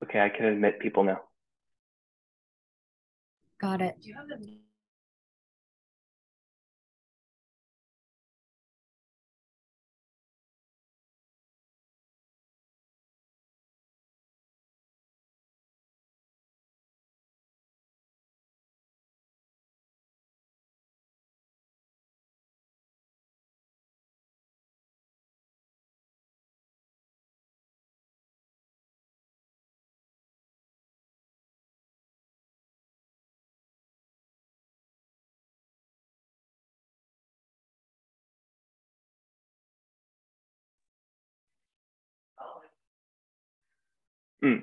Okay, I can admit people now. Got it.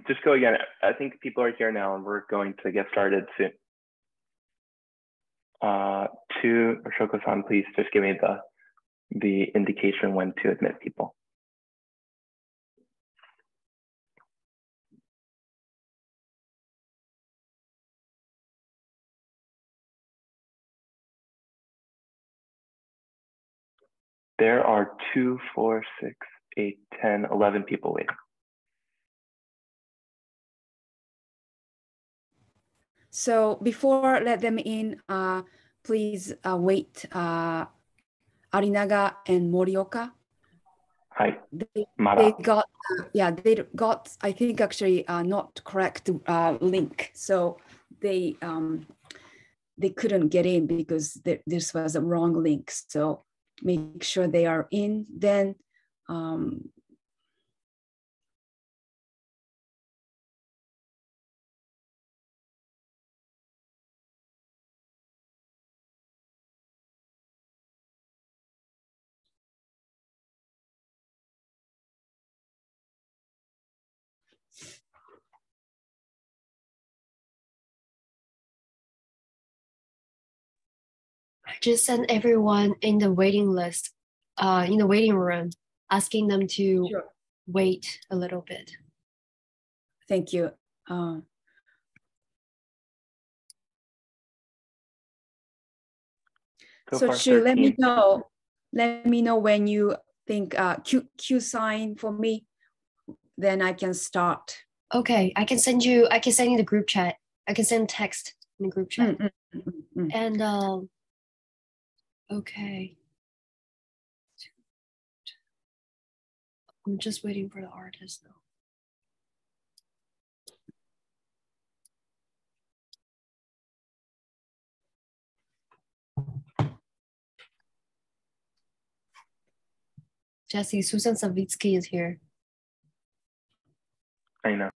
Just go again. I think people are here now and we're going to get started soon. Shoko-san, please just give me the indication when to admit people. There are 2, 4, 6, 8, 10, 11 people waiting. So before let them in, please wait Arinaga and Morioka. Hi. They got, they got, I think actually not correct link. So they couldn't get in because this was a wrong link. So make sure they are in, then I just sent everyone in the waiting list, in the waiting room, asking them to wait a little bit. Thank you. So Shu, let me know when you think Q sign for me, then I can start. Okay, I can send you the group chat. I can send text in the group chat. And okay. I'm just waiting for the artist now. Jesse, Susan Savitsky is here. I know.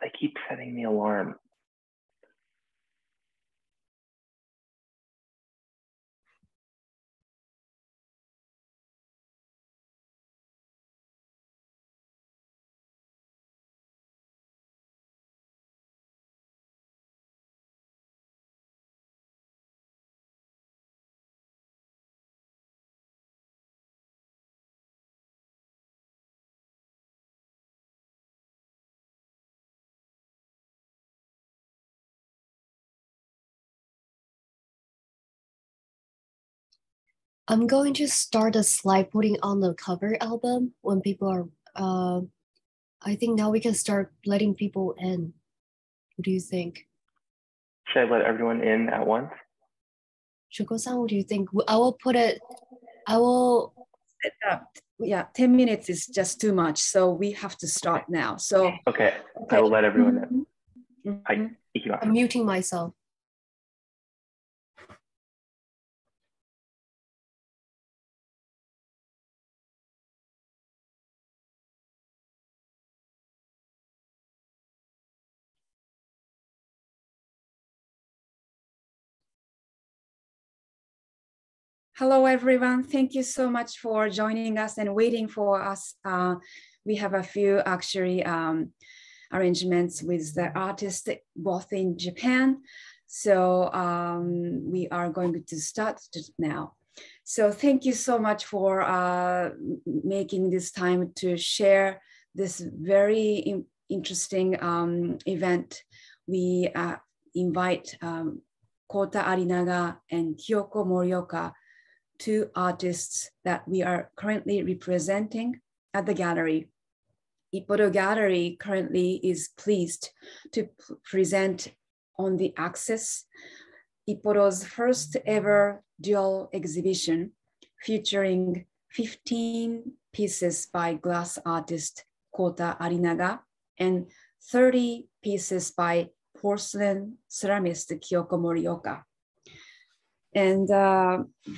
They keep setting the alarm. I'm going to start a slide putting on the cover album when people are, I think now we can start letting people in. What do you think? Should I let everyone in at once? Shoko-san, what do you think? I will. Yeah, 10 minutes is just too much. So we have to start now. So okay. I will let everyone in. I'm muting myself. Hello, everyone. Thank you so much for joining us and waiting for us. We have a few actually arrangements with the artists both in Japan. So we are going to start now. So thank you so much for making this time to share this very interesting event. We invite Kota Arinaga and Kiyoko Morioka, two artists that we are currently representing at the gallery. Ippodo Gallery currently is pleased to present on the Axis Ippodo's first ever dual exhibition featuring 15 pieces by glass artist Kota Arinaga and 30 pieces by porcelain ceramist Kiyoko Morioka. And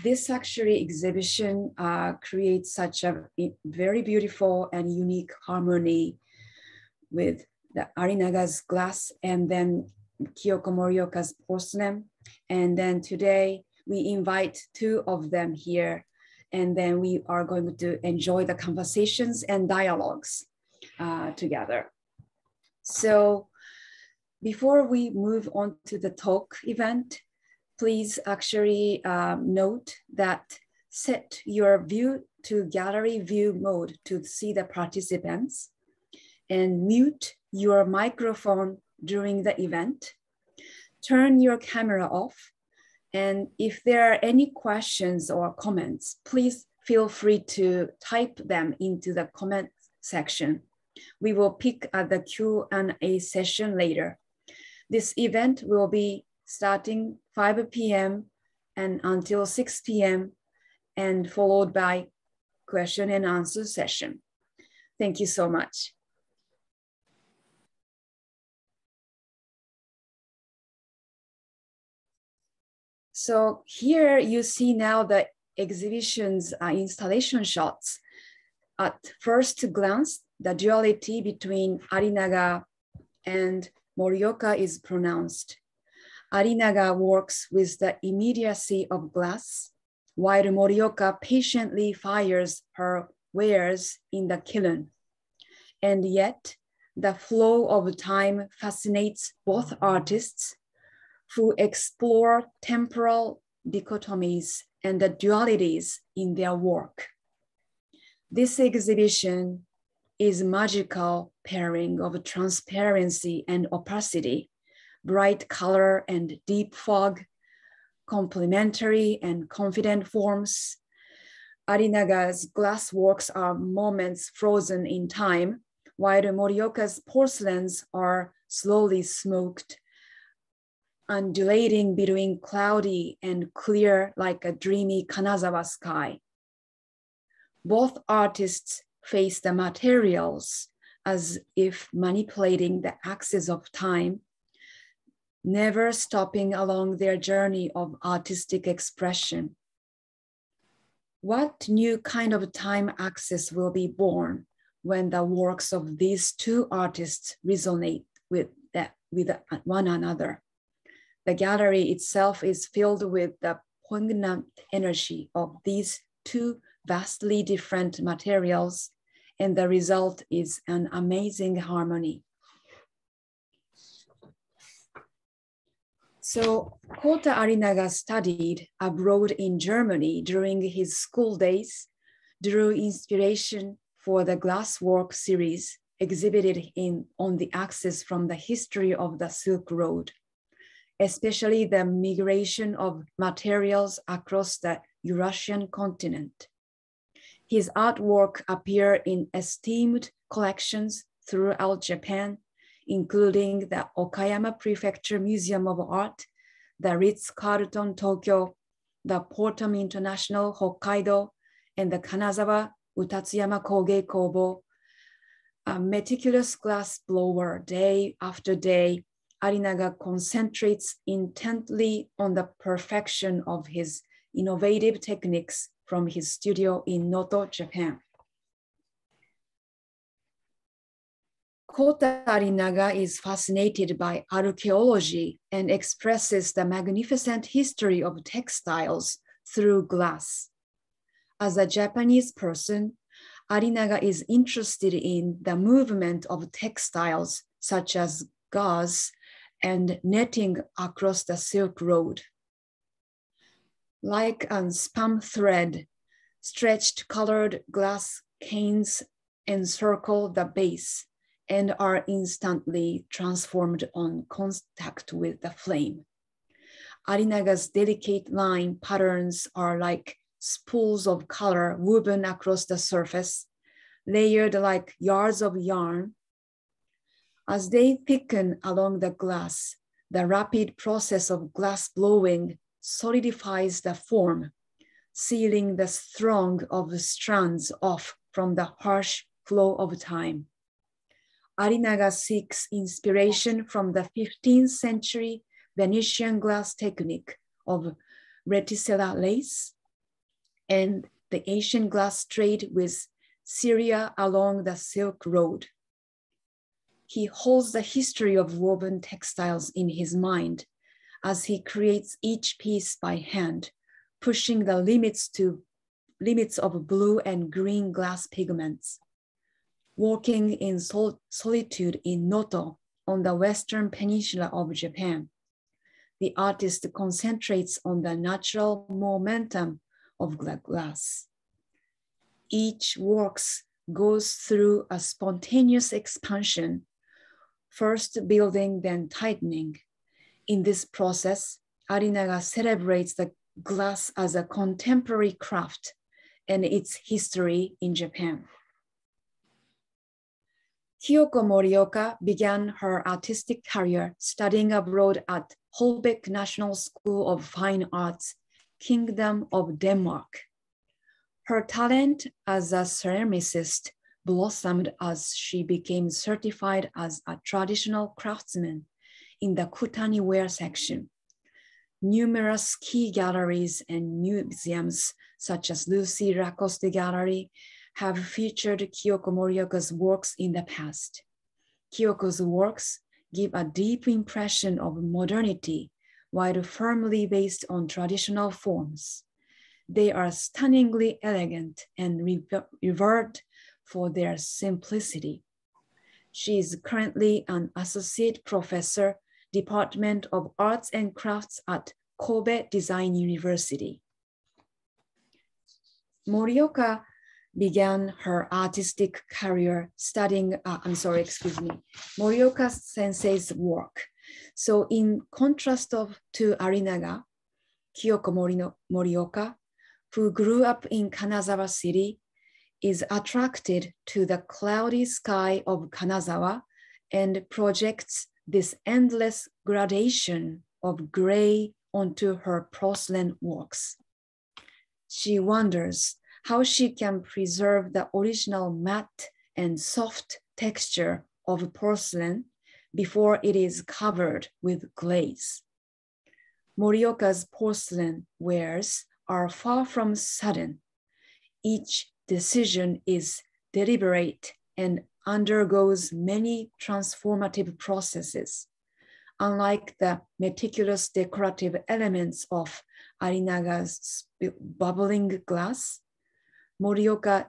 this actually exhibition creates such a very beautiful and unique harmony with the Arinaga's glass and then Kiyoko Morioka's porcelain. And then today we invite two of them here, and then we are going to enjoy the conversations and dialogues together. So before we move on to the talk event, please actually note that set your view to gallery view mode to see the participants and mute your microphone during the event. Turn your camera off. And if there are any questions or comments, please feel free to type them into the comment section. We will pick at the Q&A session later. This event will be starting 5 p.m. and until 6 p.m. and followed by question and answer session. Thank you so much. So here you see now the exhibition's installation shots. At first glance, the duality between Arinaga and Morioka is pronounced. Arinaga works with the immediacy of glass, while Morioka patiently fires her wares in the kiln. And yet, the flow of time fascinates both artists who explore temporal dichotomies and the dualities in their work. This exhibition is a magical pairing of transparency and opacity, bright color and deep fog, complementary and confident forms. Arinaga's glass works are moments frozen in time, while Morioka's porcelains are slowly smoked, undulating between cloudy and clear like a dreamy Kanazawa sky. Both artists face the materials as if manipulating the axis of time, never stopping along their journey of artistic expression. What new kind of time axis will be born when the works of these two artists resonate with one another? The gallery itself is filled with the poignant energy of these two vastly different materials, and the result is an amazing harmony. So Kota Arinaga studied abroad in Germany during his school days, drew inspiration for the glasswork series exhibited on the axis from the history of the Silk Road, especially the migration of materials across the Eurasian continent. His artwork appear in esteemed collections throughout Japan, including the Okayama Prefecture Museum of Art, the Ritz-Carlton Tokyo, the Portam International Hokkaido, and the Kanazawa Utatsuyama Koge Kobo. A meticulous glass blower day after day, Arinaga concentrates intently on the perfection of his innovative techniques from his studio in Noto, Japan. Kota Arinaga is fascinated by archaeology and expresses the magnificent history of textiles through glass. As a Japanese person, Arinaga is interested in the movement of textiles such as gauze and netting across the Silk Road. Like a spun thread, stretched colored glass canes encircle the base and are instantly transformed on contact with the flame. Arinaga's delicate line patterns are like spools of color woven across the surface, layered like yards of yarn. As they thicken along the glass, the rapid process of glass blowing solidifies the form, sealing the throng of strands off from the harsh flow of time. Arinaga seeks inspiration from the 15th century Venetian glass technique of reticella lace and the ancient glass trade with Syria along the Silk Road. He holds the history of woven textiles in his mind as he creates each piece by hand, pushing the limits of blue and green glass pigments. Working in solitude in Noto on the western peninsula of Japan, the artist concentrates on the natural momentum of the glass. Each work goes through a spontaneous expansion, first building, then tightening. In this process, Arinaga celebrates the glass as a contemporary craft and its history in Japan. Kiyoko Morioka began her artistic career studying abroad at Holbæk National School of Fine Arts, Kingdom of Denmark. Her talent as a ceramicist blossomed as she became certified as a traditional craftsman in the Kutani ware section. Numerous key galleries and museums, such as Lucy Lacoste Gallery, have featured Kiyoko Morioka's works in the past. Kiyoko's works give a deep impression of modernity while firmly based on traditional forms. They are stunningly elegant and revered for their simplicity. She is currently an associate professor, Department of Arts and Crafts at Kobe Design University. Morioka began her artistic career studying, Morioka sensei's work. So in contrast to Arinaga, Kiyoko Morioka, who grew up in Kanazawa City, is attracted to the cloudy sky of Kanazawa and projects this endless gradation of gray onto her porcelain works. She wonders how she can preserve the original matte and soft texture of porcelain before it is covered with glaze. Morioka's porcelain wares are far from sudden. Each decision is deliberate and undergoes many transformative processes. Unlike the meticulous decorative elements of Arinaga's bubbling glass, Morioka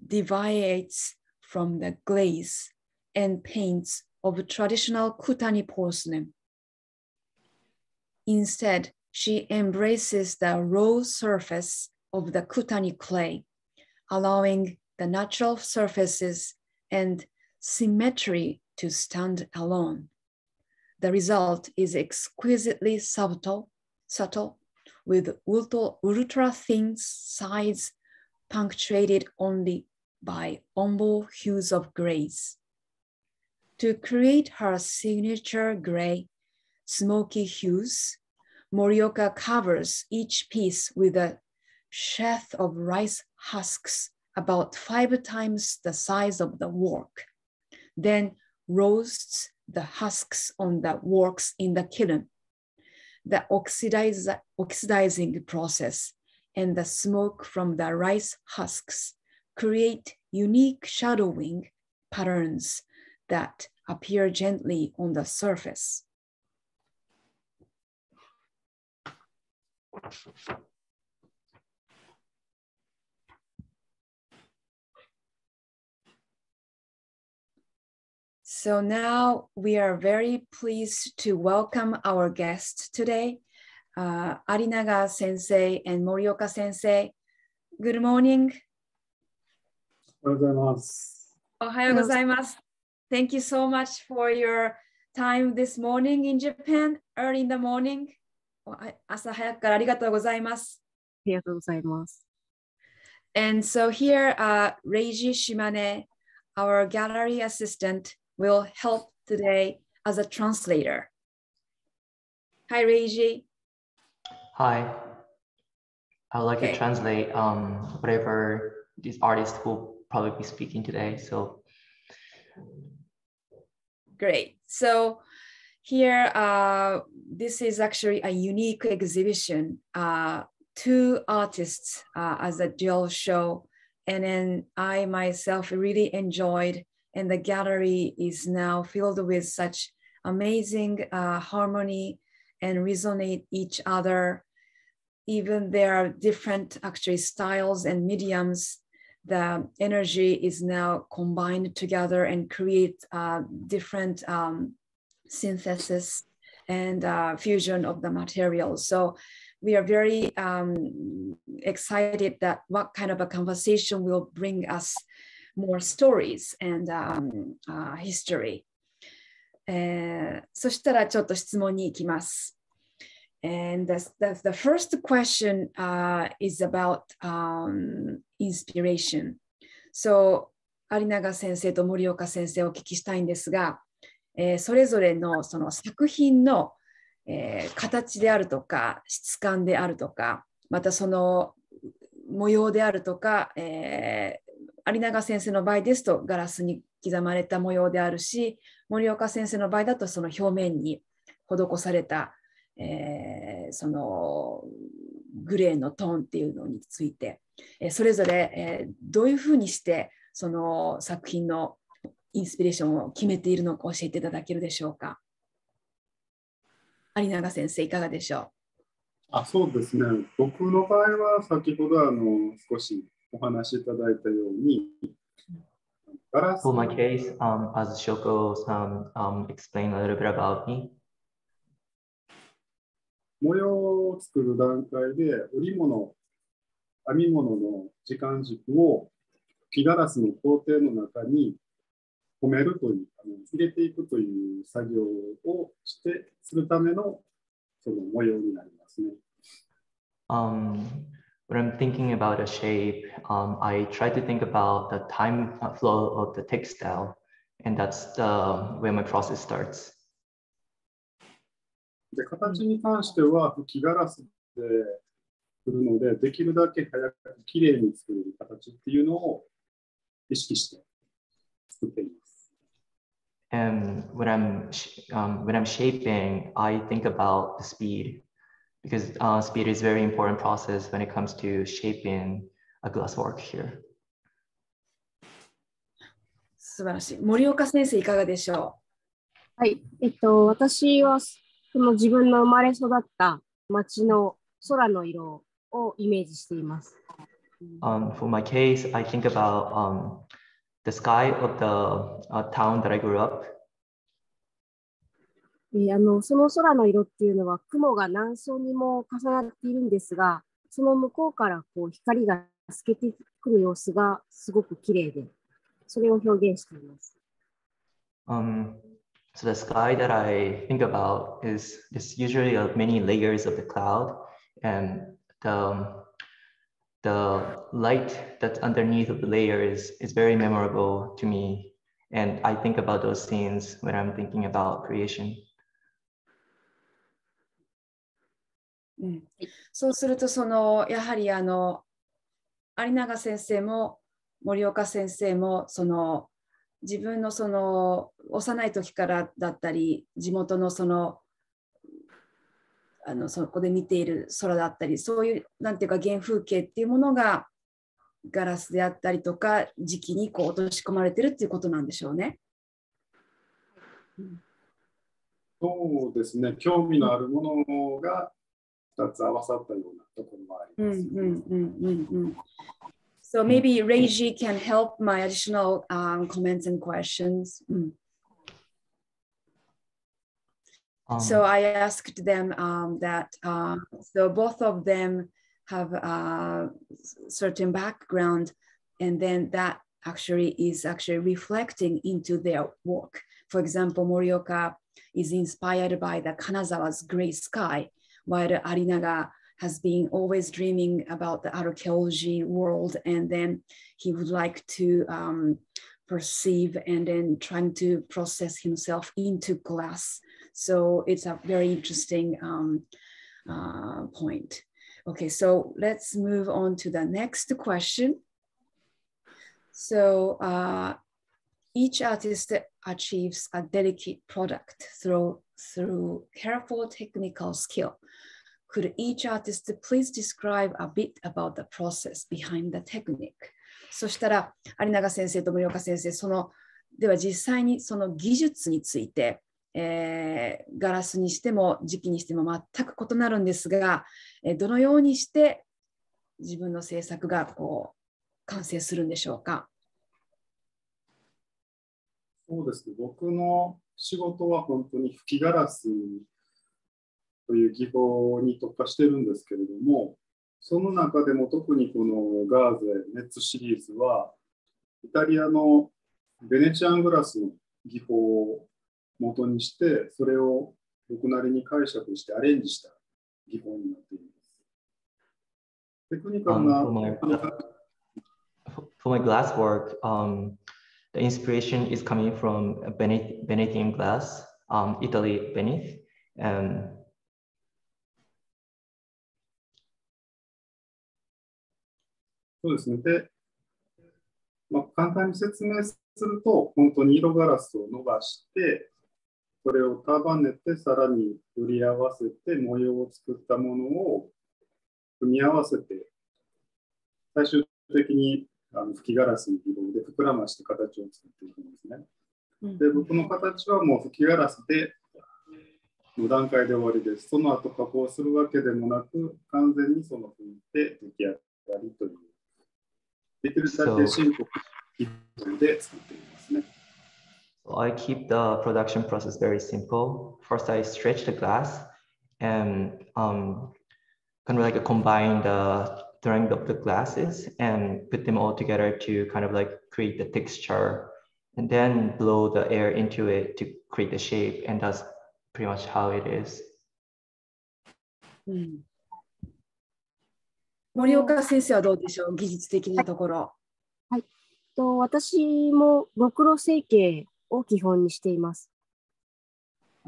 deviates from the glaze and paints of traditional Kutani porcelain. Instead, she embraces the raw surface of the Kutani clay, allowing the natural surfaces and symmetry to stand alone. The result is exquisitely subtle, with ultra-thin sides punctuated only by ombre hues of grays. To create her signature gray, smoky hues, Morioka covers each piece with a sheath of rice husks about 5 times the size of the work, then roasts the husks on the works in the kiln. The oxidizing process and the smoke from the rice husks create unique shadowing patterns that appear gently on the surface. So now we are very pleased to welcome our guests today, Arinaga Sensei and Morioka Sensei. Good morning. Ohayou gozaimasu. Thank you so much for your time this morning in Japan, early in the morning. 朝早くからありがとうございます。ありがとうございます。And so here, Reiji Shimane, our gallery assistant, will help today as a translator. Hi, Reiji. Hi. I would like to translate whatever these artists will probably be speaking today. So great. So here, this is actually a unique exhibition. Two artists as a dual show. And then I myself really enjoyed, and the gallery is now filled with such amazing harmony and resonate each other. Even there are different actually styles and mediums, the energy is now combined together and create different synthesis and fusion of the materials. So we are very excited that what kind of a conversation will bring us more stories and history. そしたらちょっと質問に行きます。And the first question is about inspiration. So, 有永先生と森岡先生をお聞きしたいんですが、それぞれのその作品の、形であるとか、質感であるとか、またその模様であるとか、有永先生の場合ですとガラスに刻まれた模様であるし、森岡先生の場合だとその表面に施されたそのグレーのトーンっていうのについて、それぞれ、どういうふうにしてその作品のインスピレーションを決めているのか教えていただけるでしょうか。有永先生いかがでしょう。そうですね。僕の場合は先ほど少しお話しいただいたように、ガラス。For my case, as Shoko explained a little bit about me. 模様を作る段階で織物、編み物の時間軸を木ガラスの工程の中に込めるという入れていくという作業をするためのその模様になりますね。When I'm thinking about a shape, I try to think about the time flow of the textile, and that's where my process starts. で形に関しては木ガラスで作るので、できるだけ早くきれいに作る形っていうのを意識して作っています。And when I'm shaping, I think about the speed, because speed is a very important process when it comes to shaping a glasswork here. 素晴らしい。森岡先生いかがでしょう。はい、私はその自分の生まれ育った町の空の色をイメージしています。For my case, I think about the sky of the town that I grew up. その空の色っていうのは雲が何層にも重なっているんですが、その向こうからこう光が透けてくる様子がすごく綺麗で、それを表現しています。So the sky that I think about is usually many layers of the cloud, and the light that's underneath of the layers is very memorable to me, and I think about those scenes when I'm thinking about creation. そうするとやはり有永先生も森岡先生も自分の幼い時からだったり地元のそこで見ている空だったりそういうなんていうか原風景っていうものがガラスであったりとか時期にこう落とし込まれてるっていうことなんでしょうね。そうですね。興味のあるものが2つ合わさったようなところもあります。So maybe Reiji can help my additional comments and questions. So I asked them that so both of them have a certain background, and then that is reflecting into their work. For example, Morioka is inspired by the Kanazawa's gray sky, while Arinaga has been always dreaming about the archaeology world, and then he would like to perceive and then trying to process himself into glass. So it's a very interesting point. Okay, so let's move on to the next question. So each artist achieves a delicate product through careful technical skill. Could each artist please describe a bit about the process behind the technique? そしたら、有永先生と森岡先生、では実際にその技術について、ガラスにしても磁器にしても全く異なるんですが、どのようにして自分の制作が完成するんでしょうか。そうですね、僕の仕事は本当に吹きガラスという技法に特化してるんですけれども、その中でも特にこのガーゼ熱シリーズはイタリアのベネチアングラスの技法を元にして、それを僕なりに解釈してアレンジした技法になっています。テクニカルなFor my glass work, the inspiration is coming from Venetian glass, Italy, Venice.そうですね。で、簡単に説明すると、本当に色ガラスを伸ばして、それを束ねて、さらにより合わせて、模様を作ったものを組み合わせて、最終的に吹きガラスの技法で膨らまして形を作っていくんですね。で、僕の形はもう吹きガラスでの段階で終わりです。その後加工するわけでもなく、完全にその拭いて出来上がりという、できるだけシンプルで作っていますね。So I keep the production process very simple. First, I stretch the glass and kind of like combine the strength of the glasses and put them all together to kind of like create the texture, and then blow the air into it to create the shape, and that's pretty much how it is. 森岡先生はどうでしょう、技術的なところ。はい。私もろくろ成形を基本にしています。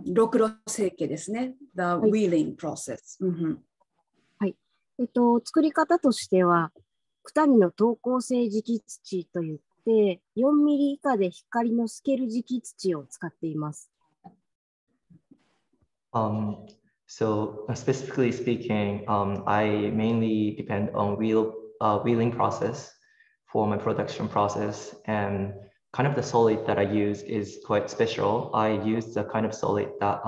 ろくろ成形ですね。The wheeling process。はい。作り方としては、九谷の透光性磁気土といって、4ミリ以下で光の透ける磁気土を使っています。So specifically speaking, I mainly depend on wheeling process for my production process, and kind of the solid that I use is quite special. I use the kind of solid that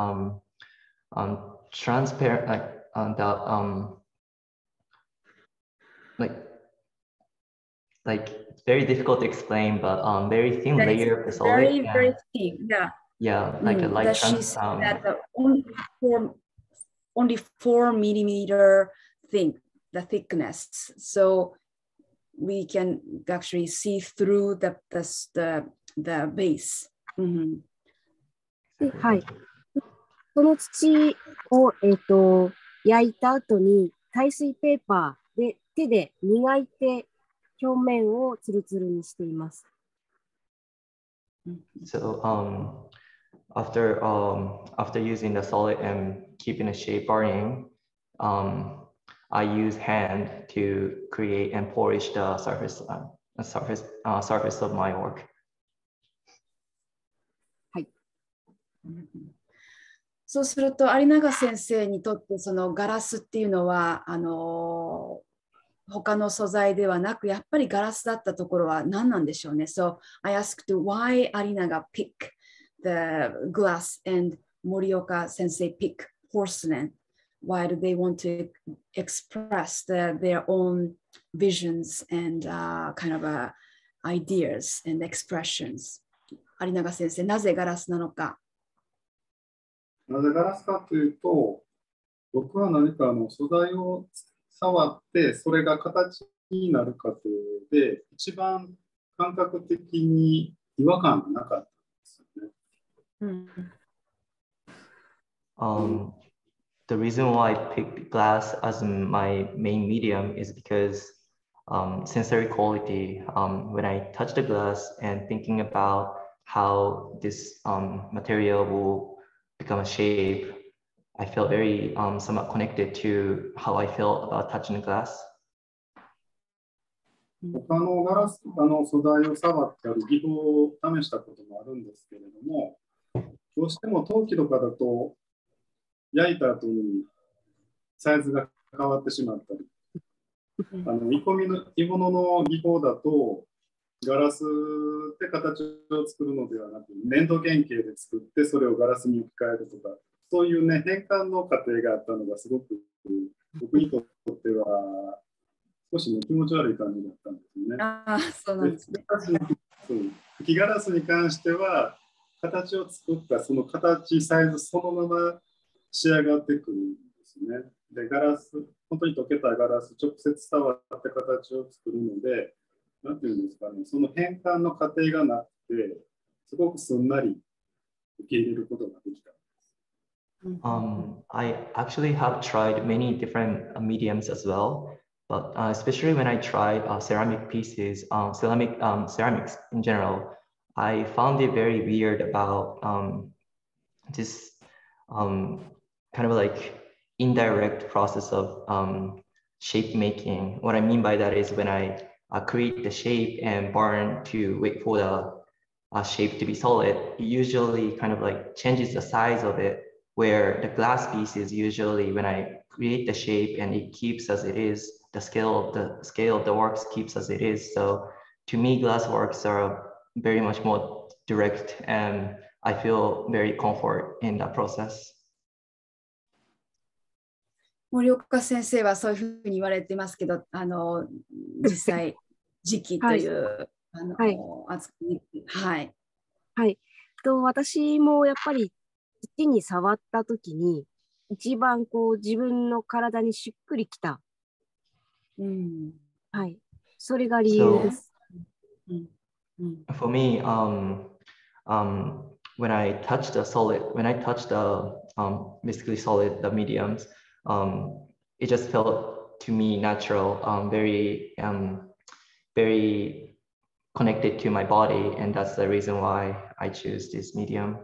transparent, like it's very difficult to explain, but very thin layer of the solid. Very thin, yeah. Yeah, like a light only 4 millimeter thick, the thickness. So we can actually see through the base. はい。その土を、焼いた後に耐水ペーパーで手で磨いて表面をツルツルにしています。So after using the solid and keeping the shape burning, I use hand to create and polish the surface of my work. はい。そうすると有永先生にとってそのガラスっていうのは他の素材ではなくやっぱりガラスだったところは何なんでしょうね。So I asked why Arinaga pick the glass and Morioka sensei pick porcelain. Why do they want to express their own visions and kind of ideas and expressions? 有永先生、なぜガラスなのか。なぜガラスかというと、僕は何か素材を触ってそれが形になる過程で一番感覚的に違和感がなかったんですよね。the reason why I picked glass as my main medium is because sensory quality. When I touch the glass and thinking about how this material will become a shape, I felt very somewhat connected to how I felt about touching the glass. 他のガラスとかの素材を触ってある技法を試したこともあるんですけれども、どうしても陶器とかだと焼いた後にサイズが変わってしまったり、煮込みの鋳物の技法だとガラスで形を作るのではなく粘土原型で作ってそれをガラスに置き換えるとか、そういうね変換の過程があったのがすごく僕にとっては少し気持ち悪い感じだったんですよね。ああ、そうなんですね。吹きガラスに関しては形を作ったその形サイズそのまま仕上がってくるんですね。でガラス本当に溶けたガラス直接触って形を作るので、なんていうんですかね、その変換の過程がなくてすごくすんなり受け入れることができた。I actually have tried many different mediums as well, but especially when I tried ceramic pieces, ceramics in general, I found it very weird about this kind of like indirect process of shape making. What I mean by that is when I create the shape and burn to wait for the shape to be solid, it usually kind of like changes the size of it, where the glass piece is usually when I create the shape and it keeps as it is, the scale of the works keeps as it is. So to me, glass works are very much more direct and I feel very comfort in that process. 森岡先生はそういうふうに言われてますけど、実際時期という、扱い、はい。はい。私もやっぱり土に触ったときに一番こう自分の体にしっくりきた。はい。それが理由です。For me, when I touch the basically solid, the mediums, it just felt to me natural, very connected to my body, and that's the reason why I choose this medium.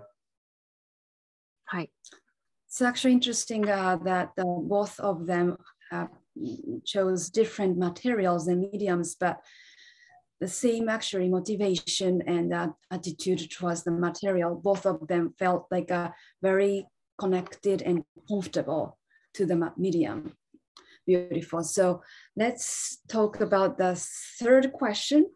It's actually interesting that both of them chose different materials and mediums, but the same actually motivation and attitude towards the material. Both of them felt like very connected and comfortable to the medium. Beautiful. So let's talk about the third question.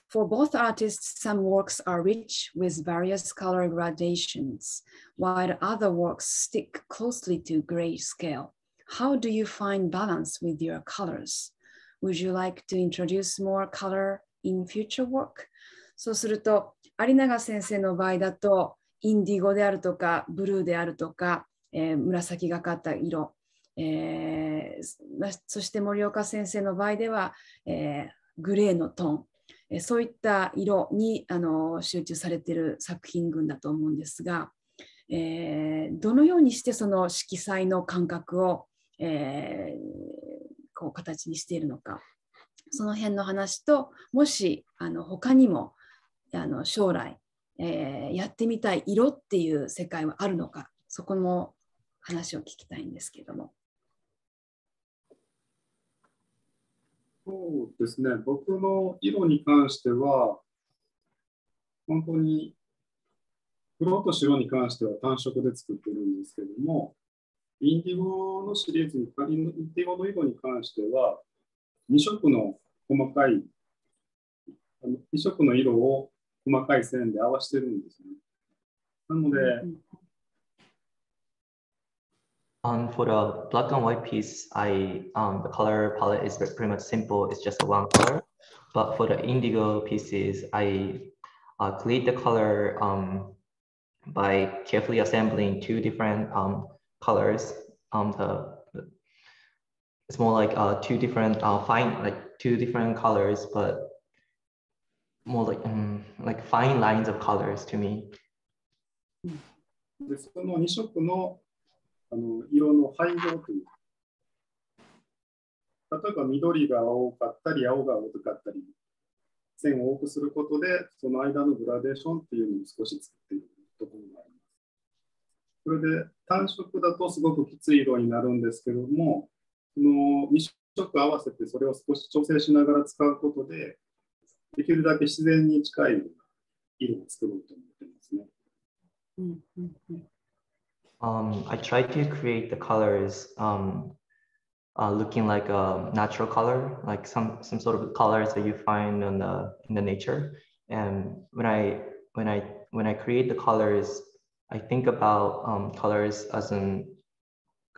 For both artists, some works are rich with various color gradations, while other works stick closely to grayscale. How do you find balance with your colors? Would you like to introduce more color in future work? そうすると、有永先生の場合だと、インディゴであるとか、ブルーであるとか、紫がかった色、そして森岡先生の場合では、グレーのトーン、そういった色に集中されている作品群だと思うんですが、どのようにしてその色彩の感覚を、こう形にしているのか、その辺の話と、もし他にも将来、やってみたい色っていう世界はあるのか、そこの話を聞きたいんですけれども。そうですね、僕の色に関しては、本当に黒と白に関しては単色で作ってるんですけども、インディゴのシリーズに、インディゴの色に関しては、2色の細かい、2色の色を細かい線で合わせてるんですね。なので、For the black and white piece, the color palette is pretty much simple. It's just one color. But for the indigo pieces, I create the color by carefully assembling two different colors. It's more like two different two different colors, but more like fine lines of colors to me. で、その2色の、色の配合という。例えば緑が多かったり、青が多かったり、線を多くすることで、その間のグラデーションっていうのを少し作っているところがあります。それで単色だとすごくきつい色になるんですけども、その2色合わせてそれを少し調整しながら使うことで、できるだけ自然に近いような色を作ろうと思ってますね。I try to create the colors looking like a natural color, like some sort of colors that you find in the nature. And when I create the colors, I think about colors as an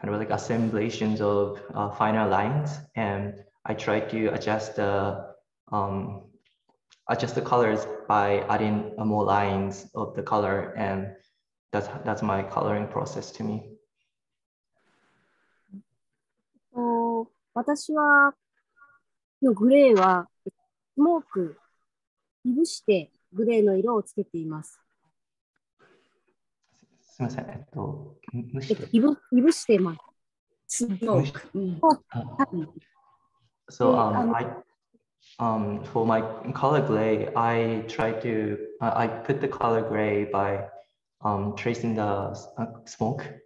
kind of like assemblations of finer lines, and I try to adjust the colors by adding more lines of the color, and that's my coloring process to me. 私のグレーは、スモーク、いぶしてグレーの色をつけています。すみません、いぶしてます。スモーク。So for my color gray, I put the color gray by tracing the smoke.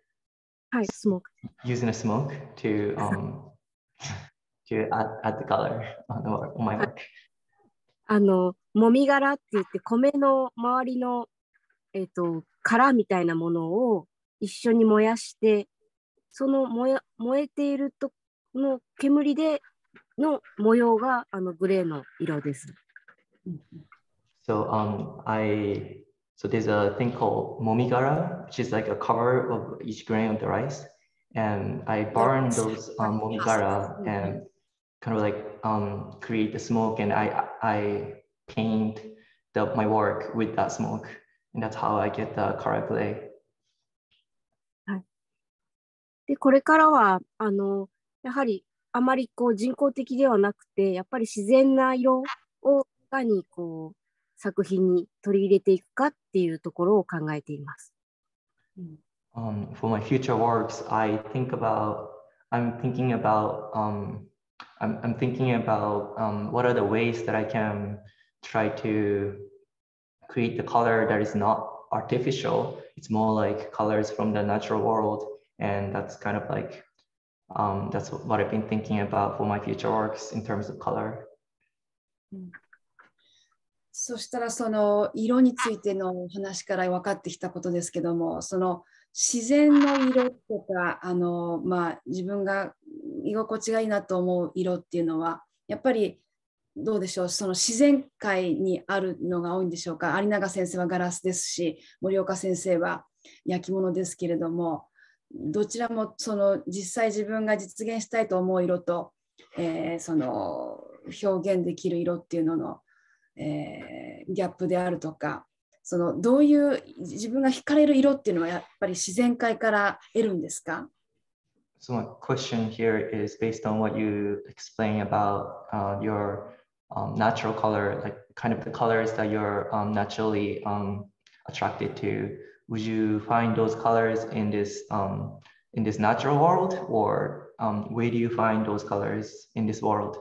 はい、スモーク。Using the smoke to add the color on my work. もみ殻って言って米の周りの、殻みたいなものを一緒に燃やして、その燃えているとの煙での模様がグレーの色です。So so there's a thing called momigara, which is like a cover of each grain of the rice, and I burn those momigara and kind of like create the smoke, and I paint my work with that smoke, and that's how I get the color gray. はい。で、これからはやはりあまり人工的ではなくて、やっぱり自然な色をいかに作品に取り入れていくかっていうところを考えています。For my future works, I'm thinking about what are the ways that I can try to create the color that is not artificial. It's more like colors from the natural world, and that's kind of like that's what I've been thinking about for my future works in terms of color. そしたらその色についての話から分かってきたことですけども、その自然の色とか自分が居心地がいいなと思う色っていうのはやっぱりどうでしょう、その自然界にあるのが多いんでしょうか。有永先生はガラスですし、森岡先生は焼き物ですけれども、どちらもその実際自分が実現したいと思う色と、その表現できる色っていうのの、ギャップであるとか、そのどういう自分が惹かれる色っていうのはやっぱり自然界から得るんですか？ So my question here is based on what you explain about your natural color, like kind of the colors that you're naturally attracted to. Would you find those colors in this natural world, or where do you find those colors in this world?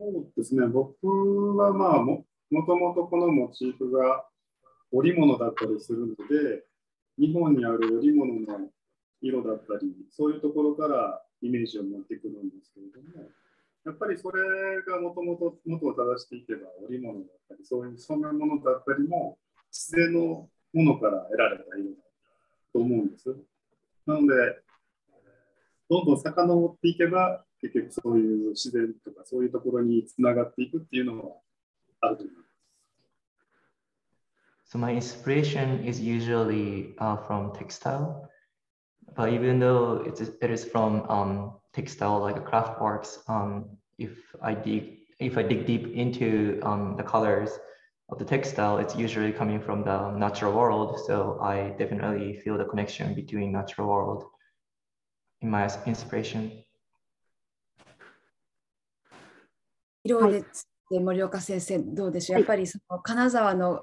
そうですね、僕はもともとこのモチーフが織物だったりするので、日本にある織物の色だったり、そういうところからイメージを持ってくるんですけれども、やっぱりそれがもともと元を正していけば織物だったり、そういうそんなものだったりも自然のものから得られた色だと思うんです。なので、どんどん遡っていけば、結局そういう自然とかそういうところにつながっていくっていうのはあると思います。So my inspiration is usually from textile, but even though it is from textile like a craft works, if I dig deep into the colors of the textile, it's usually coming from the natural world. So I definitely feel the connection between natural world in my inspiration. 色でで森岡先生どうでしょう、はいやっぱりその金沢の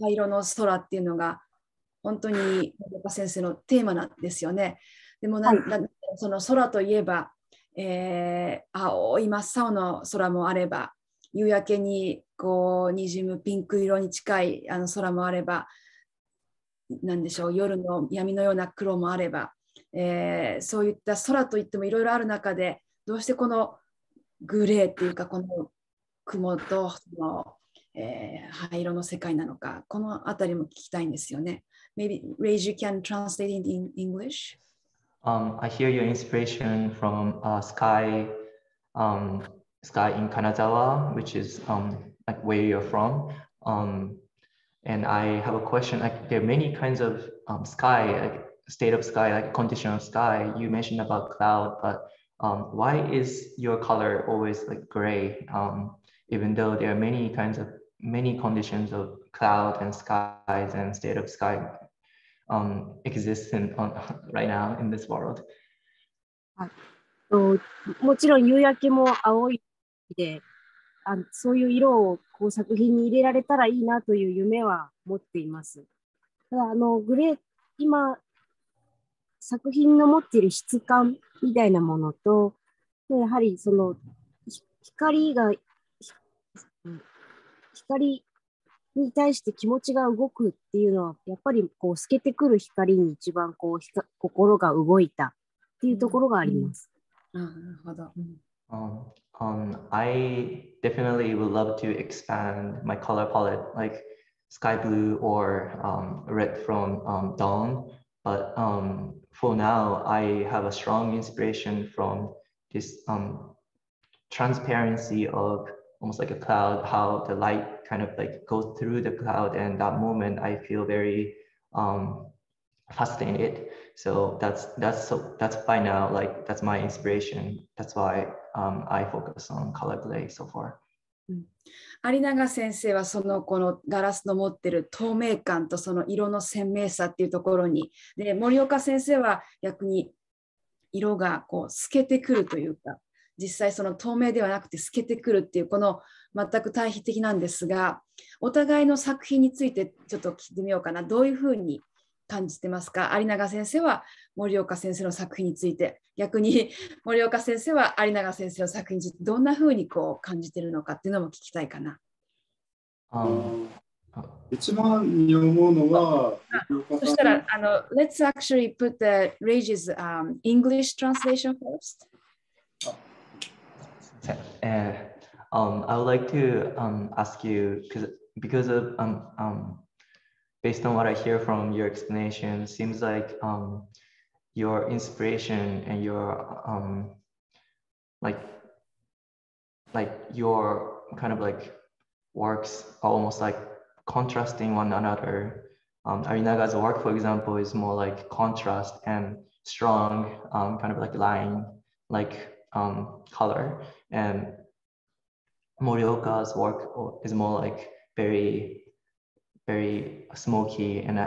灰色の空っていうのが本当に森岡先生のテーマなんですよね。でもはいその空といえば、青い真っ青の空もあれば、夕焼けにこう滲むピンク色に近い空もあれば、なんでしょう、夜の闇のような黒もあれば、そういった空といってもいろいろある中で、どうしてこのグレーっていうか、この雲とその、灰色の世界なのか、このあたりも聞きたいんですよね。Maybe Rage, you can translate it in English. I hear your inspiration from sky in Kanazawa, which is like where you're from. And I have a question. Like there are many kinds of sky, like state of sky, like condition of sky. You mentioned about cloud, but why is your color always like gray? Even though there are many conditions of cloud and skies and state of sky exists right now in this world. もちろん夕焼けも青いで、そういう色をこう作品に入れられたらいいなという夢は持っています。ただグレー、今作品の持っている質感みたいなものと、やはりその光に対して気持ちが動くっていうのは、やっぱりこう透けてくる光に一番こう心が動いたっていうところがあります。なるほど。I definitely would love to expand my color palette, like sky blue or red from dawn. But for now, I have a strong inspiration from this transparency of almost like a cloud, how the light kind of like goes through the cloud, and that moment I feel very fascinated. So that's by now, like that's my inspiration. That's why I focus on color play so far. 有永先生はそのこのガラスの持ってる透明感とその色の鮮明さっていうところに、で森岡先生は逆に色がこう透けてくるというか、実際その透明ではなくて透けてくるっていうこの全く対比的なんですが、お互いの作品についてちょっと聞いてみようかな。どういうふうに感じてますか？有永先生は森岡先生の作品について、逆に森岡先生は有永先生の作品についてどんなふうにこう感じてるのかっていうのも聞きたいかな。一番に思うのは、そしたらlet's actually put the Rage's English translation first. I would like to ask you because of based on what I hear from your explanation, seems like your inspiration and your like your kind of like works are almost like contrasting one another. Arinaga's work, for example, is more like contrast and strong, kind of like line, like color, and Morioka's work is more like very, very smoky and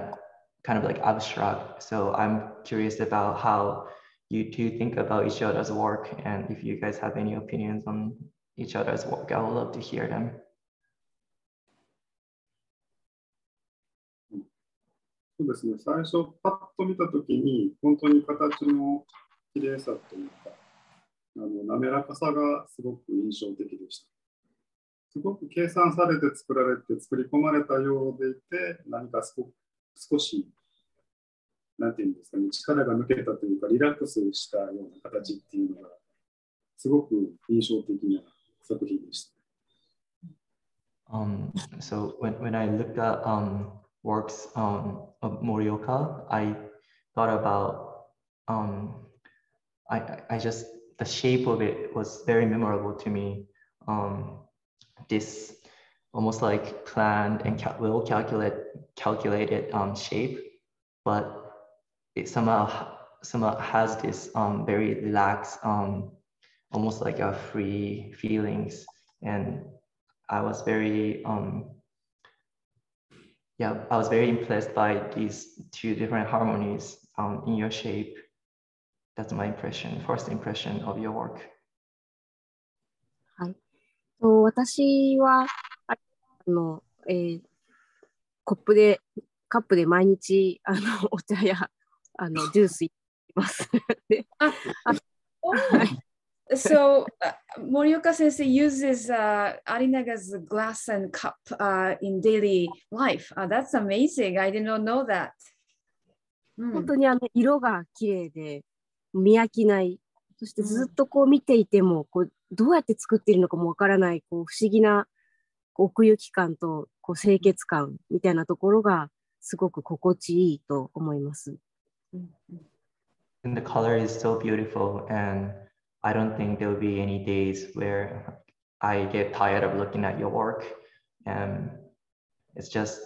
kind of like abstract. So I'm curious about how you two think about each other's work, and if you guys have any opinions on each other's work, I would love to hear them. そうですね、最初パッと見たときに本当に形の綺麗さというか滑らかさがすごく印象的でした。すごく計算されて作られて作り込まれたようでいて、何か少しなんていうんですかね、力が抜けたというかリラックスしたような形っていうのがすごく印象的な作品でした。So when I looked at works of Morioka, I thought about I just the shape of it was very memorable to me. This almost like planned and calculated shape, but it somehow has this very relaxed, almost like a free feelings, and I was very I was very impressed by these two different harmonies in your shape. That's my first impression of your work. はい。私は、あの、えーカップで毎日、お茶や、ジュース入れます。で、So Morioka sensei uses Arinaga's glass and cup in daily life. That's amazing. I did not know that. 本当に色が綺麗で見飽きない。そしてずっとこう見ていても、こうどうやって作っているのかもわからない、こう不思議な奥行き感とこう清潔感みたいなところがすごく心地いいと思います。And the color is so beautiful, and I don't think there will be any days where I get tired of looking at your work. And it's just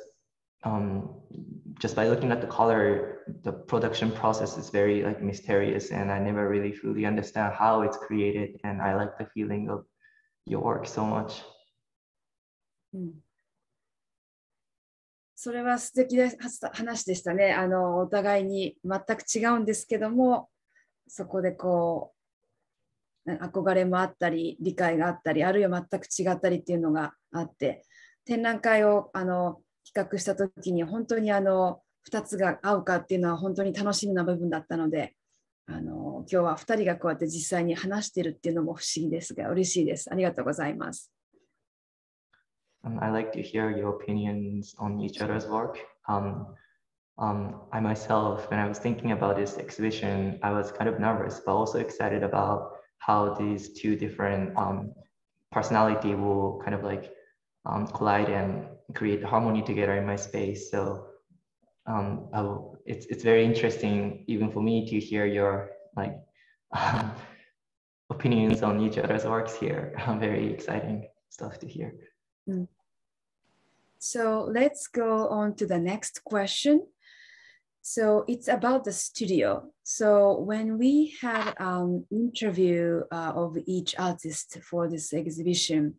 by looking at the color, the production process is very like mysterious, and I never really fully understand how it's created. And I like the feeling of your work so much. それは素敵な話でしたね。お互いに全く違うんですけども、そこでこう憧れもあったり、理解があったり、あるいは全く違ったりっていうのがあって、展覧会を企画したときに本当に2つが合うかっていうのは本当に楽しみな部分だったので、今日は2人がこうやって実際に話しているっていうのも不思議ですが、嬉しいです。ありがとうございます。I like to hear your opinions on each other's work. I myself, when I was thinking about this exhibition, I was kind of nervous, but also excited about how these two different personality will kind of like collide and create harmony together in my space. So it's very interesting, even for me, to hear your like opinions on each other's works here. Very exciting stuff to hear. So let's go on to the next question. So it's about the studio. So when we had an interview of each artist for this exhibition,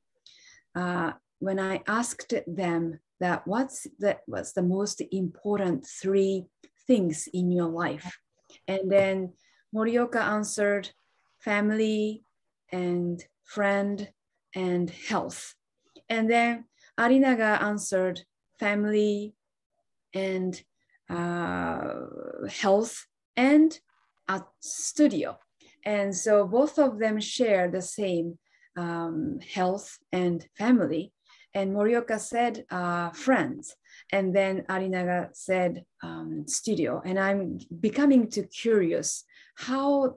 when I asked them that what's the most important 3 things in your life, and then Morioka answered family and friend and health, and then Arinaga answered family and health and a studio. And so both of them share the same health and family. And Morioka said friends. And then Arinaga said studio. And I'm becoming too curious how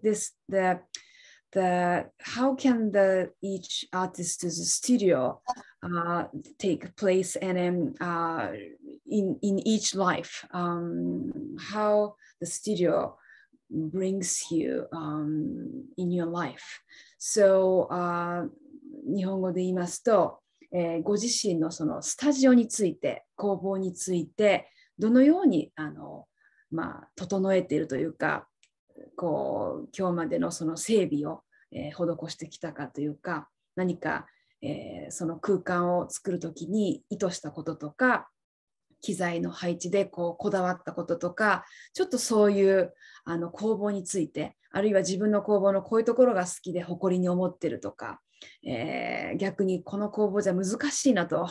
how can each artist's studio take place and in each life, how the studio brings you in your life. So 日本語で言いますと、ご自身のそのスタジオについて、工房についてどのように整えているというか、こう今日までのその整備を、施してきたかというか、何か、その空間を作るときに意図したこととか、機材の配置でこだわったこととか、ちょっとそういう工房について、あるいは自分の工房のこういうところが好きで誇りに思ってるとか、逆にこの工房じゃ難しいなと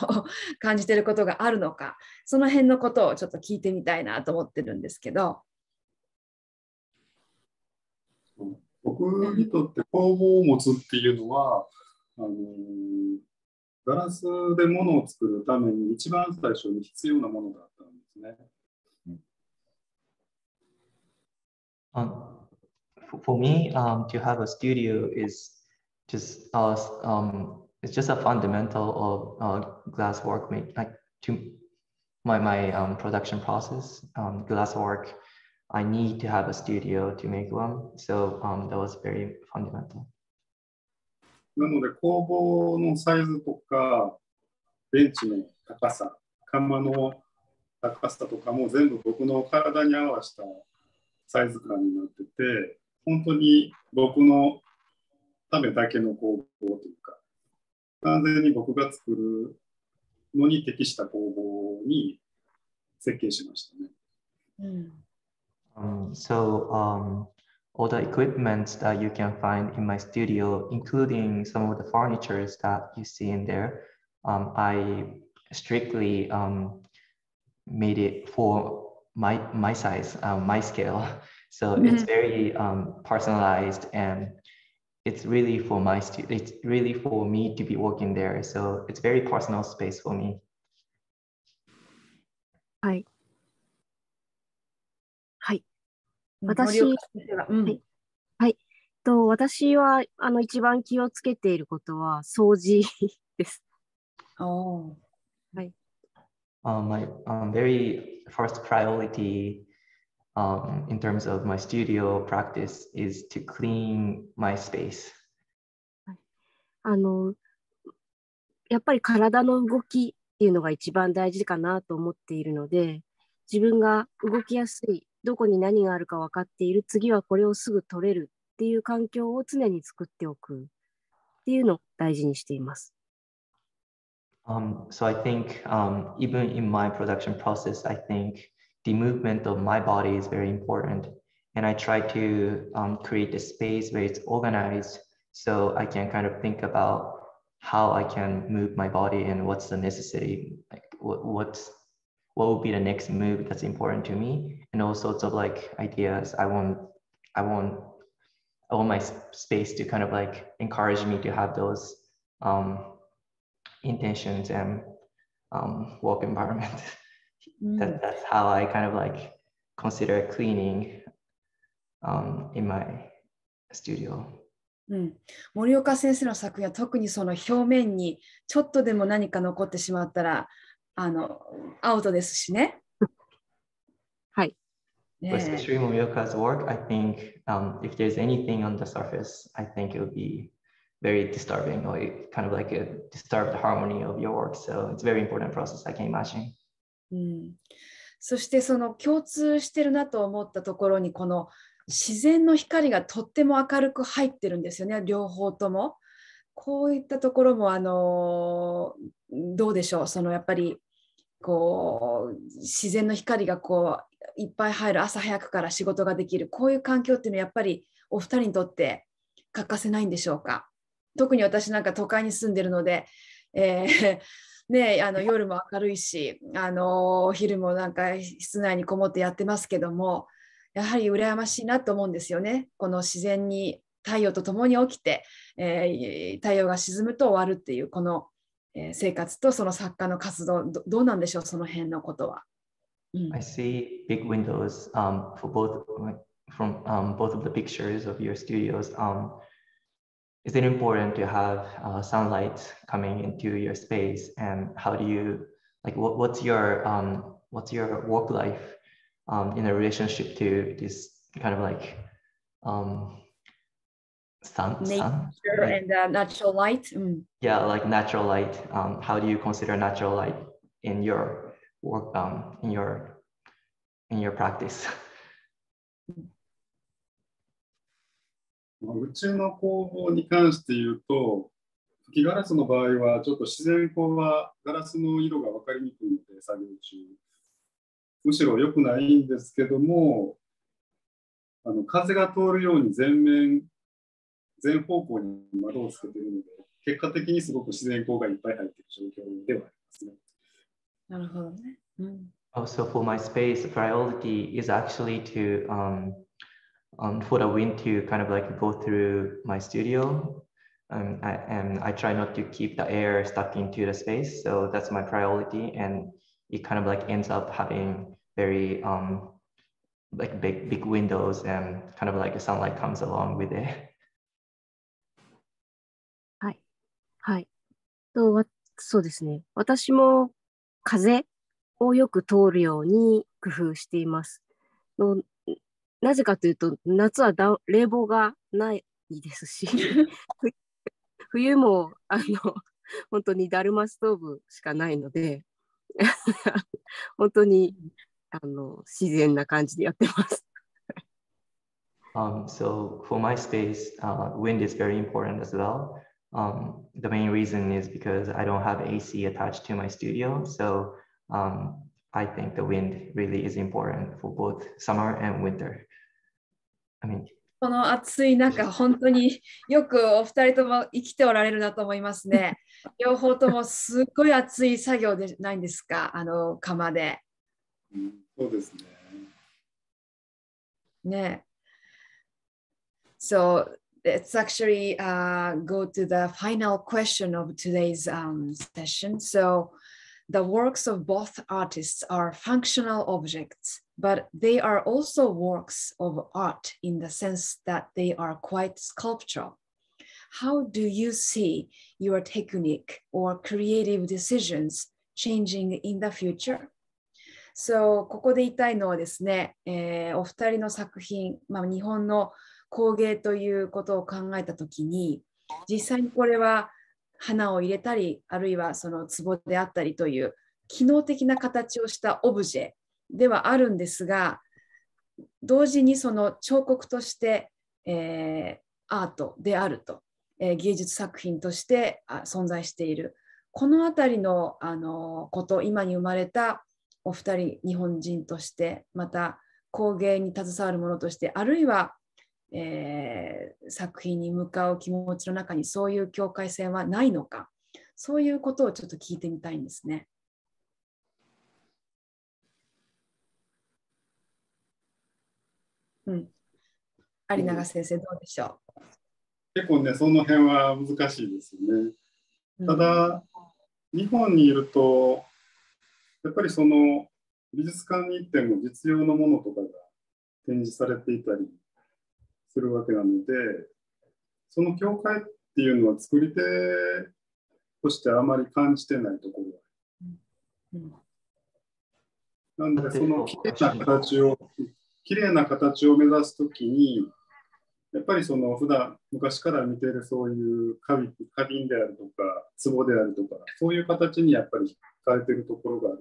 感じていることがあるのか、その辺のことをちょっと聞いてみたいなと思ってるんですけど。僕にとって工房を持つっていうのは、ガラスで物を作るために一番最初に必要なものだったんですね。For me, to have a studio is just it's just a fundamental of glass work, like to my production process. Glass work, I need to have a studio to make one, so that was very fundamental. なので工房のサイズとかベンチの高さ、窯の高さとかも全部僕の体に合わせたサイズ感になってて、本当に僕のためだけの工房というか、完全に僕が作るのに適した工房に設計しましたね。So all the equipment that you can find in my studio, including some of the furnitures that you see in there, I strictly made it for my size, my scale. So it's very personalized, and it's really for it's really for me to be working there. So it's very personal space for me. はい。はい。森岡先生は、はい。私は一番気をつけていることは掃除です。はい。My very first priority in terms of my studio practice is to clean my space. やっぱり体の動きっていうのが一番大事かなと思っているので、自分が動きやすい、どこに何があるか分かっている、次はこれをすぐ取れるっていう環境を常に作っておくっていうのを大事にしています。So I think even in my production process, I think the movement of my body is very important. And I try to create a space where it's organized so I can kind of think about how I can move my body and what's the necessity, like what would be the next move that's important to me, and all sorts of like ideas. I want my space to kind of like encourage me to have those intentions and work environment. That's how I kind of like consider cleaning in my studio. 森岡先生の作品は特にその表面にちょっとでも何か残ってしまったらアウトですしね。はい。Especially Morioka's work, I think if there's anything on the surface, I think it would be very disturbing, or kind of like a disturbed harmony of your work. So it's a very important process, I can imagine. そしてその共通してるなと思ったところにこの自然の光がとっても明るく入ってるんですよね、両方とも。こういったところもどうでしょう、そのやっぱりこう自然の光がこういっぱい入る朝早くから仕事ができるこういう環境っていうのはやっぱりお二人にとって欠かせないんでしょうか。特に私なんか都会に住んでるので、夜も明るいしお昼もなんか室内にこもってやってますけども、やはり羨ましいなと思うんですよね。この自然に太陽とともに起きて、太陽が沈むと終わるっていうこの、生活とその作家の活動 どうなんでしょう、その辺のことは。I see big windows for both from both of the pictures of your studios. Is it important to have sunlight coming into your space, and how do you like what's your work life in a relationship to this kind of like sun like, and natural light? Yeah, like natural light. How do you consider natural light in your work, in your practice? うちの工房に関して言うと、吹きガラスの場合はちょっと自然光はガラスの色が分かりにくいので作業中むしろ良くないんですけども、風が通るように全方向に窓をつけているので、結果的にすごく自然光がいっぱい入っている状況ではありますね。なるほどね。Also for my space, the priority is actually to for the wind to kind of like go through my studio, and I try not to keep the air stuck into the space. So that's my priority, and it kind of like ends up having very like big windows, and kind of like the sunlight comes along with it. はい。はい。そうですね。私も風をよく通るように工夫しています。なぜかというと、夏は冷房がないですし、冬も本当にだるまストーブしかないので、本当に自然な感じでやってます。So for my space, wind is very important as well. The main reason is because I don't have AC attached to my studio. So I think the wind really is important for both summer and winter. I mean, この暑い中、本当によくお二人とも生きておられるなと思いますね。両方ともすっごい暑い作業でないんですか、窯で。そうですね。ね。So let's actually go to the final question of today's session. So the works of both artists are functional objects, but they are also works of art in the sense that they are quite sculptural. How do you see your technique or creative decisions changing in the future? So ここで言いたいのはですね、お二人の作品、日本の工芸ということを考えたときに、実際にこれは花を入れたり、あるいはその壺であったりという機能的な形をしたオブジェではあるんですが、同時にその彫刻として、アートであると、芸術作品として存在している。このあたりの、こと、今に生まれたお二人、日本人として、また工芸に携わる者として、あるいは、作品に向かう気持ちの中にそういう境界線はないのか、そういうことをちょっと聞いてみたいんですね。有永先生、どうでしょう。結構ね、その辺は難しいですよね。ただ、日本にいると、やっぱりその美術館に行っても実用のものとかが展示されていたりするわけなので、その境界っていうのは作り手としてあまり感じてないところが。なので、そのきれいな形を目指すときに、やっぱりその普段昔から見ているそういう花瓶であるとか壺であるとかそういう形にやっぱり惹かれているところがある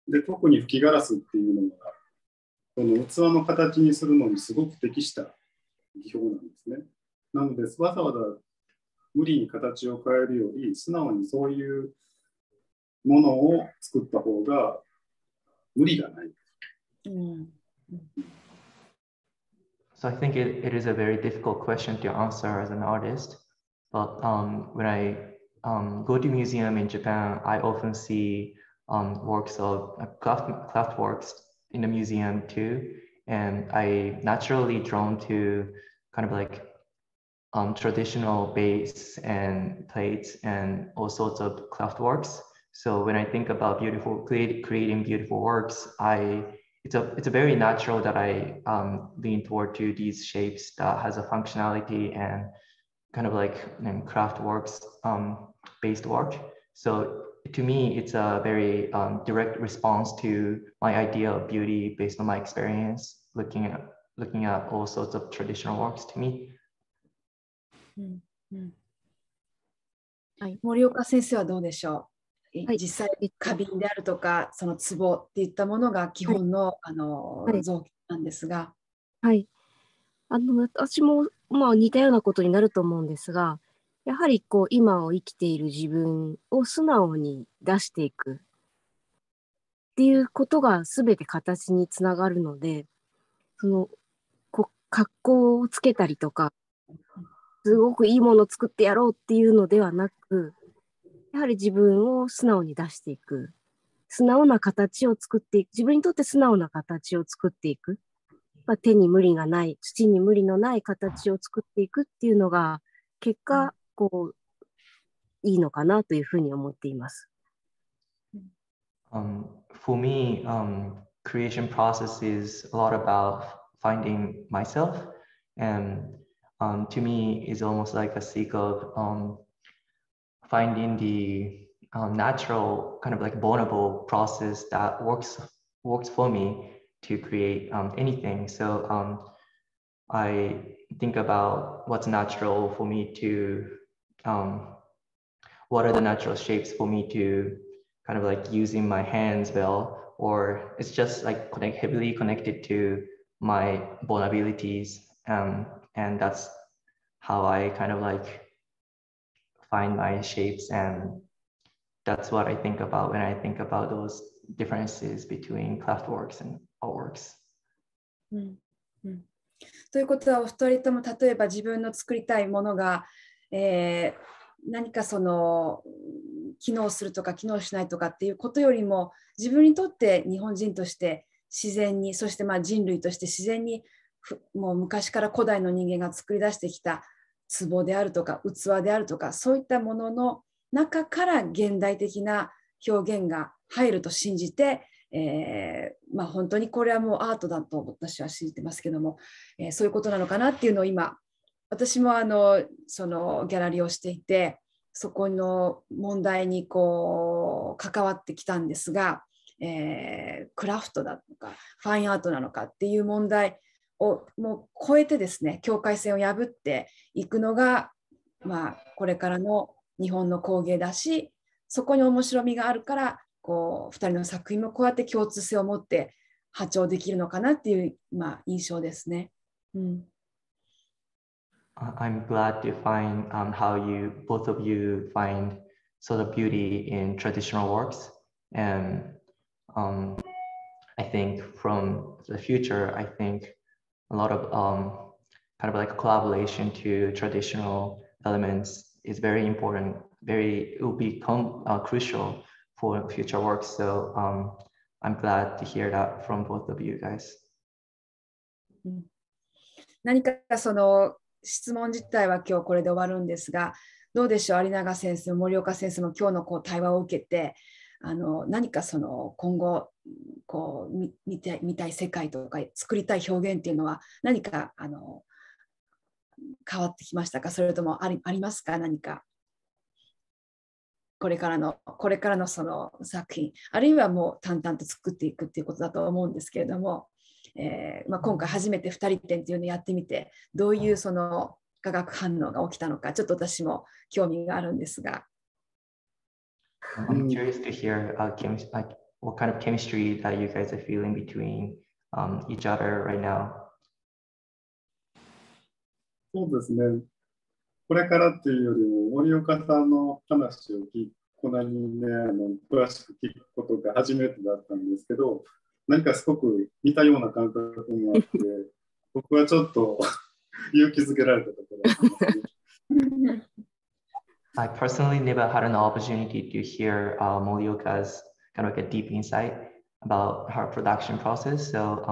ので、特に吹きガラスっていうのがその器の形にするのにすごく適した技法なんですね。なのでわざわざ無理に形を変えるより素直にそういうものを作った方が無理がない。So I think it is a very difficult question to answer as an artist. But when I go to museum in Japan, I often see works of craft works in the museum too. And I naturally drawn to kind of like traditional base and plates and all sorts of craft works. So when I think about creating beautiful works, it's a very natural that I lean toward to these shapes that has a functionality and kind of like craft works based work. So to me, it's a very direct response to my idea of beauty based on my experience, looking at all sorts of traditional works to me. 森岡先生はどうでしょう。実際花瓶であるとかその壺っていったものが基本の、造形なんですが、私も似たようなことになると思うんですが、やはりこう今を生きている自分を素直に出していくっていうことが全て形につながるので、その格好をつけたりとかすごくいいものを作ってやろうっていうのではなく、やはり自分を素直に出していく。素直な形を作っていく。自分にとって素直な形を作っていく。手に無理がない、土に無理のない形を作っていくっていうのが、結果、いいのかなというふうに思っています。For me, creation process is a lot about finding myself, and to me is almost like a seek of finding the natural kind of like vulnerable process that works for me to create anything. So I think about what's natural for me to what are the natural shapes for me to kind of like using my hands well, or it's just like heavily connected to my vulnerabilities, and that's how I kind of like find my shapes, and that's what I think about when I think about those differences between craft works and artworks. ということはお二人とも例えば自分の作りたいものが、何かその機能するとか機能しないとかっていうことよりも自分にとって日本人として自然に、そしてまあ人類として自然にもう昔から古代の人間が作り出してきた壺であるとか器であるとかそういったものの中から現代的な表現が入ると信じて、まあ、本当にこれはもうアートだと私は信じてますけども、そういうことなのかなっていうのを今私もそのギャラリーをしていてそこの問題にこう関わってきたんですが、クラフトだとかファインアートなのかっていう問題をもう超えてですね境界線を破っていくのが、まあ、これからの日本の工芸だしそこに面白みがあるからこう2人の作品もこうやって共通性を持って波長できるのかなっていう、まあ、印象ですね。I'm glad to find how both of you find sort of beauty in traditional works, and I think from the future, I think a lot of kind of like collaboration to traditional elements is very important. It will become crucial for future works. So I'm glad to hear that from both of you guys. 何かその質問自体は今日これで終わるんですが、どうでしょう、有永先生、森岡先生も今日のこう対話を受けて、何かその今後こう見たい世界とか作りたい表現っていうのは何か変わってきましたか？それともありますか？何かこれからのその作品、あるいはもう淡々と作っていくっていうことだと思うんですけれども、まあ、今回初めて2人展っていうのをやってみてどういうその化学反応が起きたのかちょっと私も興味があるんですが。I'm curious to hear like what kind of chemistry that you guys are feeling between each other right now. そうですね。これからっていうよりも森岡さんの話をこんなにね詳しく聞くことが初めてだったんですけど、何かすごく似たような感覚もあって、僕はちょっと勇気づけられたところがありますね。I personally never had an opportunity to hear Morioka's kind of like a deep insight about her production process. So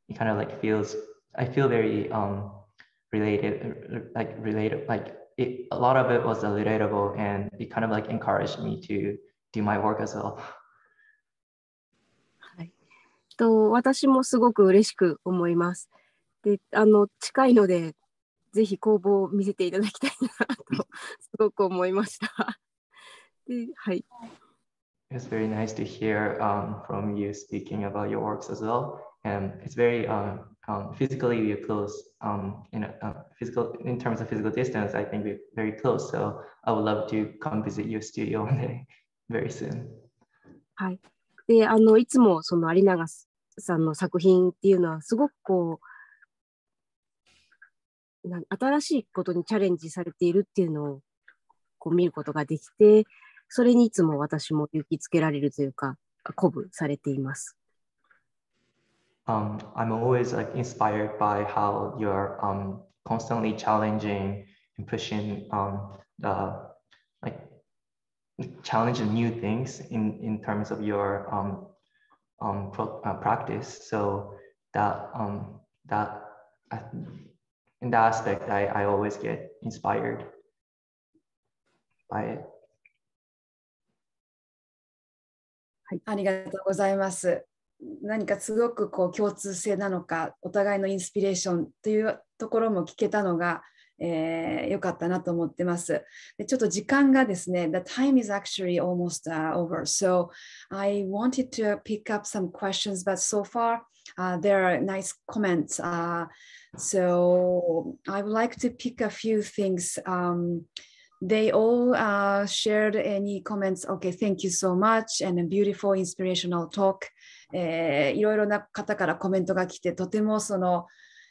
it kind of like I feel very related, like a lot of it was relatable and it kind of like encouraged me to do my work as well. はい。私もすごく嬉しく思います。で、近いので、ぜひ工房を見せていただきたいなとすごく思いました。で、はい。It's very nice to hear from you speaking about your works as well, and it's very physically we're close. In terms of physical distance, I think we're very close. So I would love to come visit your studio one day, very soon. はい。で、いつもその有永さんの作品っていうのはすごくこう新しいことにチャレンジされているっていうのをこう見ることができて、それにいつも私も勇気づけられるというか、鼓舞されています。I'm always like inspired by how you're constantly challenging and pushing like challenging new things in terms of your practice. So that in that aspect, I always get inspired by it. ありがとうございます。何かすごくこう共通性なのか、お互いのインスピレーションというところも聞けたのが、良かったなと思ってます。でちょっと時間がですね、The time is actually almost over. So I wanted to pick up some questions, but so far there are nice comments. So I would like to pick a few things. They all shared any comments. Okay, thank you so much. And a beautiful inspirational talk. いろいろな方からコメントが来て、とてもその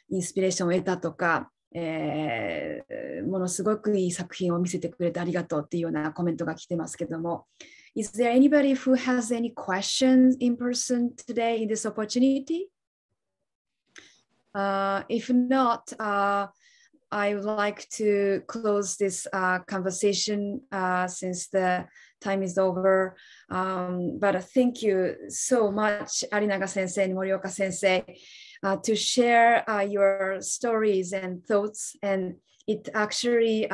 インスピレーションを得たとか、ものすごくいい作品を見せてくれてありがとうっていうようなコメントが来てますけども。Is there anybody who has any questions in person today in this opportunity? If not, I would like to close this conversation since the time is over. But thank you so much, Arinaga Sensei and Morioka Sensei, to share your stories and thoughts. And it actually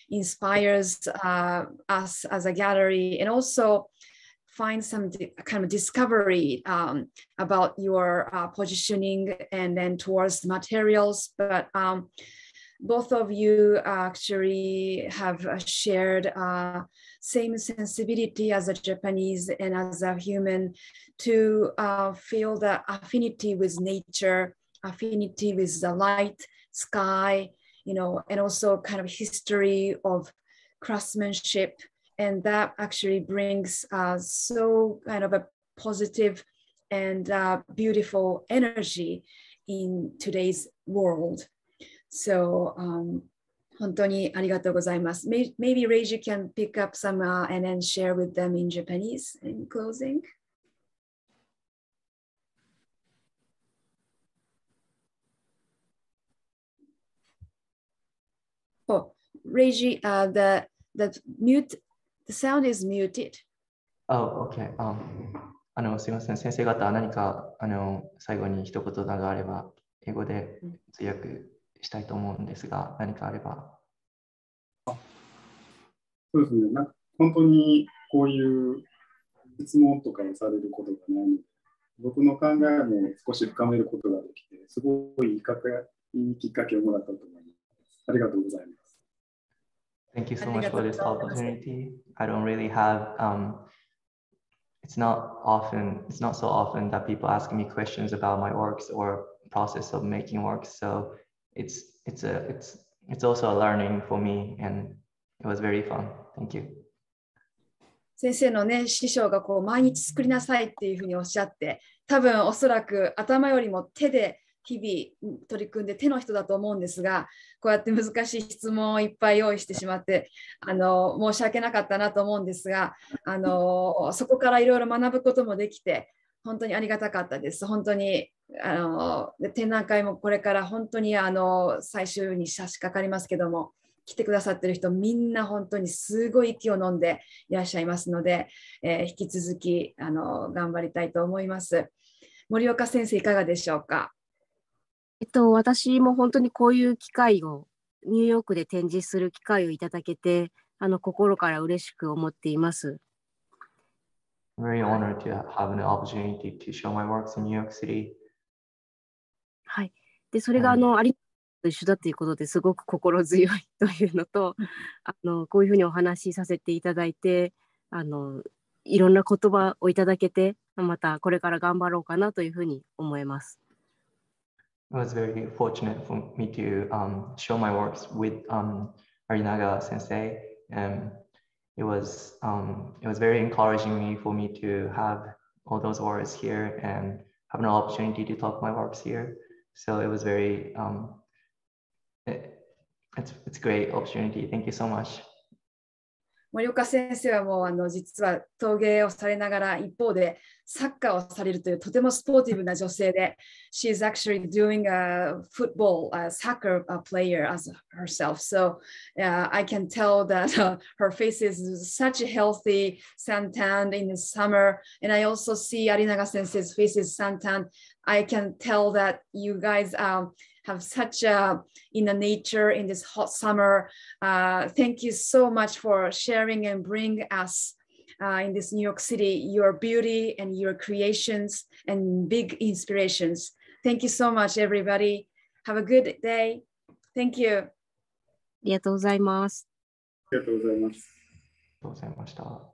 inspires us as a gallery, and also find some kind of discovery about your positioning and then towards materials. But both of you actually have shared same sensibility as a Japanese and as a human to feel the affinity with nature, affinity with the light, sky, you know, and also kind of history of craftsmanship. And that actually brings so kind of a positive and beautiful energy in today's world. So, 本当にありがとうございます。Maybe Reiji can pick up some and then share with them in Japanese in closing. Oh, Reiji, the sound is muted. Oh, okay. すいません。先生方、何か最後に一言などあれば、英語で通訳したいと思うんですが、何かあれば。そうですね。なんか本当にこういう質問とかをされることがないので、僕の考えも少し深めることができて、すごいいいきっかけをもらったと思います。ありがとうございます。Thank you so much for this opportunity. I don't really have, it's not so often that people ask me questions about my works or process of making works. So it's also a learning for me, and it was very fun. Thank you. 先生のね、師匠がこう毎日作りなさいっていうふうにおっしゃって、多分おそらく頭よりも手で日々取り組んで手の人だと思うんですが、こうやって難しい質問をいっぱい用意してしまって、申し訳なかったなと思うんですが、そこからいろいろ学ぶこともできて、本当にありがたかったです。本当に展覧会もこれから本当に最終に差し掛かりますけども、来てくださっている人みんな本当にすごい息を飲んでいらっしゃいますので、引き続き頑張りたいと思います。森岡先生いかがでしょうか。私も本当にこういう機会をニューヨークで展示する機会をいただけて心から嬉しく思っています。I'm very honored to have an opportunity to show my works in New York City. はい。で、それがアリと一緒だということですごく心強いというのと、こういうふうにお話しさせていただいて、いろんな言葉をいただけて、またこれから頑張ろうかなというふうに思います。It was very fortunate for me to show my works with Arinaga Sensei, and it was very encouraging for me to have all those words here and have an opportunity to talk my works here. So it was very it's a great opportunity. Thank you so much. 森岡先生はもう実は陶芸をされながら一方でサッカーをされるというとてもスポーティブな女性で She is actually doing a football, a soccer player as herself. So I can tell that her face is such a healthy suntan in the summer. And I also see Arinaga sensei's face is suntan. I can tell that you guys have such in the nature in this hot summer. Thank you so much for sharing and bring us in this New York City, your beauty and your creations and big inspirations. Thank you so much, everybody. Have a good day. Thank you. ありがとうございます。ありがとうございます。ありがとうございました。